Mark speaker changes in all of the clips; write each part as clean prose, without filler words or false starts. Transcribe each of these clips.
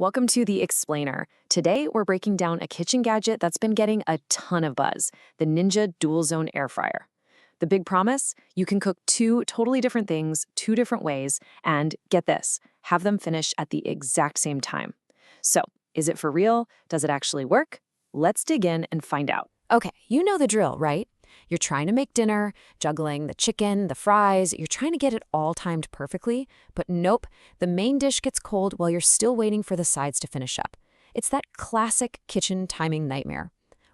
Speaker 1: welcome to The Explainer. Today, we're breaking down a kitchen gadget that's been getting a ton of buzz, the Ninja DualZone Air Fryer. The big promise? You can cook two totally different things, two different ways, and get this, have them finish at the exact same time. So, is it for real? Does it actually work? Let's dig in and find out.
Speaker 2: Okay, you know the drill, right? You're trying to make dinner, juggling the chicken, the fries, you're trying to get it all timed perfectly, but nope, the main dish gets cold while you're still waiting for the sides to finish up. It's that classic kitchen timing nightmare.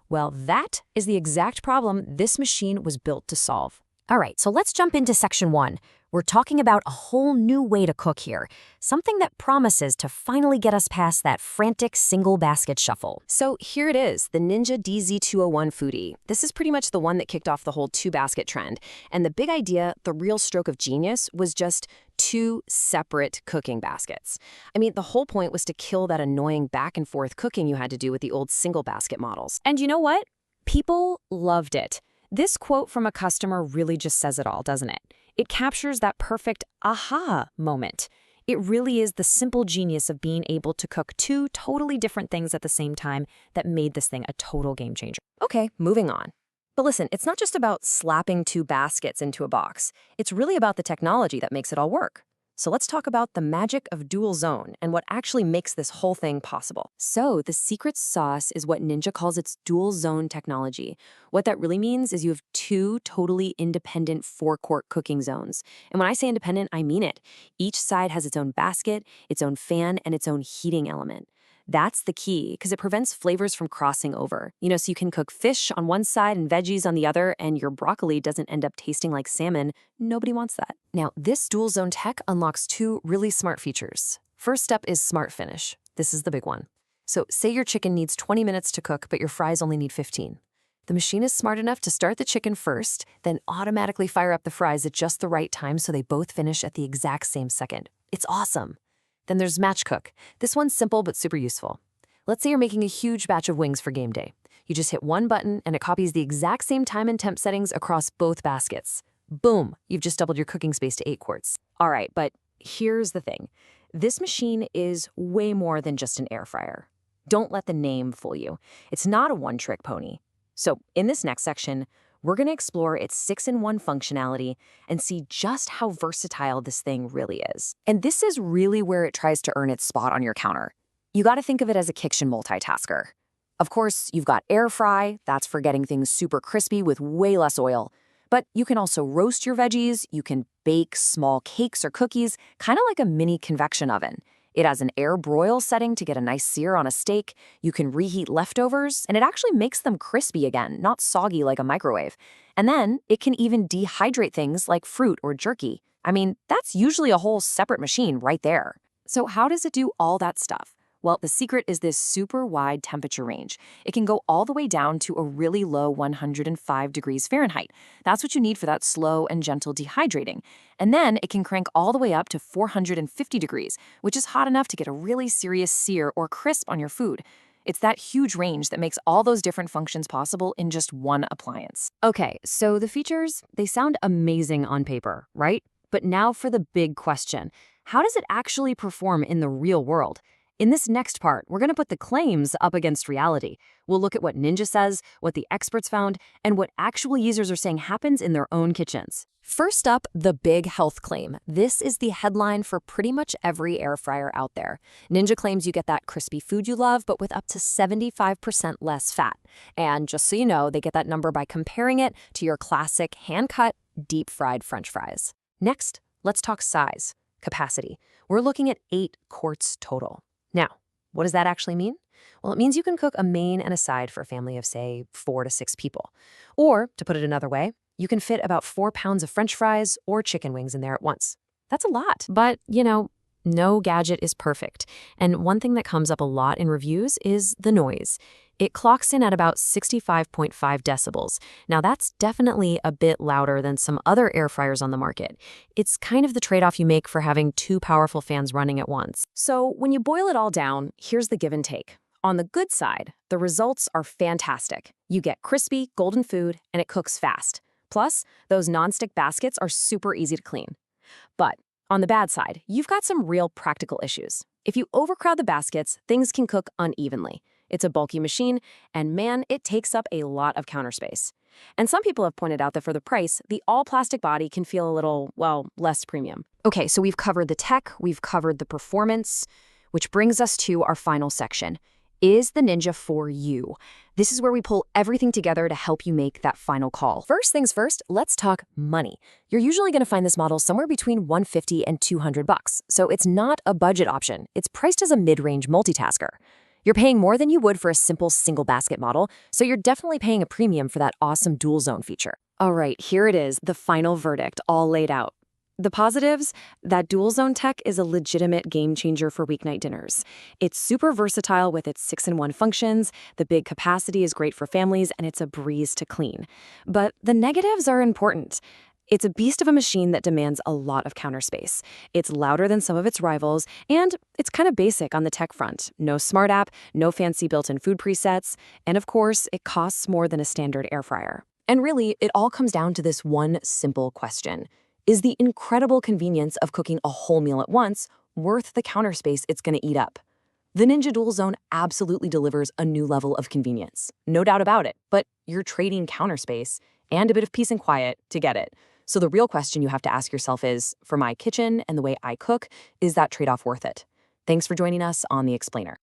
Speaker 2: Well, that is the exact problem this machine was built to solve. All right, so let's jump into section 1. We're talking about a whole new way to cook here, something that promises to finally get us past that frantic single basket shuffle.
Speaker 1: So here it is, the Ninja DZ201 Foodi. This is pretty much the one that kicked off the whole two-basket trend. And the big idea, the real stroke of genius, was just two separate cooking baskets. I mean, the whole point was to kill that annoying back-and-forth cooking you had to do with the old single-basket models. And you know what? People loved it. This quote from a customer really just says it all, doesn't it? It captures that perfect aha moment. It really is the simple genius of being able to cook two totally different things at the same time that made this thing a total game changer. Okay, moving on. But listen, it's not just about slapping two baskets into a box. It's really about the technology that makes it all work. So let's talk about the magic of DualZone and what actually makes this whole thing possible. So the secret sauce is what Ninja calls its DualZone technology. What that really means is you have two totally independent forecourt cooking zones. And when I say independent, I mean it. Each side has its own basket, its own fan, and its own heating element. That's the key, because it prevents flavors from crossing over. So you can cook fish on one side and veggies on the other, and your broccoli doesn't end up tasting like salmon. Nobody wants that. Now, this DualZone tech unlocks two really smart features. First up is Smart Finish. This is the big one. So say your chicken needs 20 minutes to cook, but your fries only need 15. The machine is smart enough to start the chicken first, then automatically fire up the fries at just the right time so they both finish at the exact same second. It's awesome. Then there's Match Cook. This one's simple but super useful. Let's say you're making a huge batch of wings for game day. You just hit one button and it copies the exact same time and temp settings across both baskets. Boom, you've just doubled your cooking space to 8 quarts. All right, but here's the thing. This machine is way more than just an air fryer. Don't let the name fool you. It's not a one-trick pony. So in this next section, we're going to explore its 6-in-1 functionality and see just how versatile this thing really is. And this is really where it tries to earn its spot on your counter. You got to think of it as a kitchen multitasker. Of course, you've got air fry, that's for getting things super crispy with way less oil. But you can also roast your veggies, you can bake small cakes or cookies, kind of like a mini convection oven. It has an air broil setting to get a nice sear on a steak. You can reheat leftovers, and it actually makes them crispy again, not soggy like a microwave. And then it can even dehydrate things like fruit or jerky. I mean, that's usually a whole separate machine right there. So how does it do all that stuff? Well, the secret is this super wide temperature range. It can go all the way down to a really low 105 degrees Fahrenheit. That's what you need for that slow and gentle dehydrating. And then it can crank all the way up to 450 degrees, which is hot enough to get a really serious sear or crisp on your food. It's that huge range that makes all those different functions possible in just one appliance. Okay, so the features, they sound amazing on paper, right? But now for the big question. How does it actually perform in the real world? In this next part, we're going to put the claims up against reality. We'll look at what Ninja says, what the experts found, and what actual users are saying happens in their own kitchens. First up, the big health claim. This is the headline for pretty much every air fryer out there. Ninja claims you get that crispy food you love, but with up to 75% less fat. And just so you know, they get that number by comparing it to your classic hand-cut, deep-fried French fries. Next, let's talk size, capacity. We're looking at 8 quarts total. Now, what does that actually mean? Well, it means you can cook a main and a side for a family of, say, 4 to 6 people. Or, to put it another way, you can fit about 4 pounds of French fries or chicken wings in there at once. That's a lot. But, no gadget is perfect. And one thing that comes up a lot in reviews is the noise. It clocks in at about 65.5 decibels. Now that's definitely a bit louder than some other air fryers on the market. It's kind of the trade-off you make for having 2 powerful fans running at once. So when you boil it all down, here's the give and take. On the good side, the results are fantastic. You get crispy, golden food, and it cooks fast. Plus, those nonstick baskets are super easy to clean. But On the bad side, you've got some real practical issues. If you overcrowd the baskets, things can cook unevenly. It's a bulky machine, and man, it takes up a lot of counter space. And some people have pointed out that for the price, the all-plastic body can feel a little, well, less premium.
Speaker 2: Okay, so we've covered the tech, we've covered the performance, which brings us to our final section. Is the Ninja for you? This is where we pull everything together to help you make that final call.
Speaker 1: First things first, let's talk money. You're usually going to find this model somewhere between $150 and $200, so it's not a budget option. It's priced as a mid-range multitasker. You're paying more than you would for a simple single basket model, so you're definitely paying a premium for that awesome DualZone feature. All right, here it is, the final verdict, all laid out. The positives, that DualZone tech is a legitimate game changer for weeknight dinners. It's super versatile with its 6-in-1 functions, the big capacity is great for families, and it's a breeze to clean. But the negatives are important. It's a beast of a machine that demands a lot of counter space. It's louder than some of its rivals, and it's kind of basic on the tech front. No smart app, no fancy built-in food presets, and of course, it costs more than a standard air fryer. And really, it all comes down to this one simple question. Is the incredible convenience of cooking a whole meal at once worth the counter space it's going to eat up? The Ninja DualZone absolutely delivers a new level of convenience. No doubt about it, but you're trading counter space and a bit of peace and quiet to get it. So the real question you have to ask yourself is, for my kitchen and the way I cook, is that trade-off worth it? Thanks for joining us on The Explainer.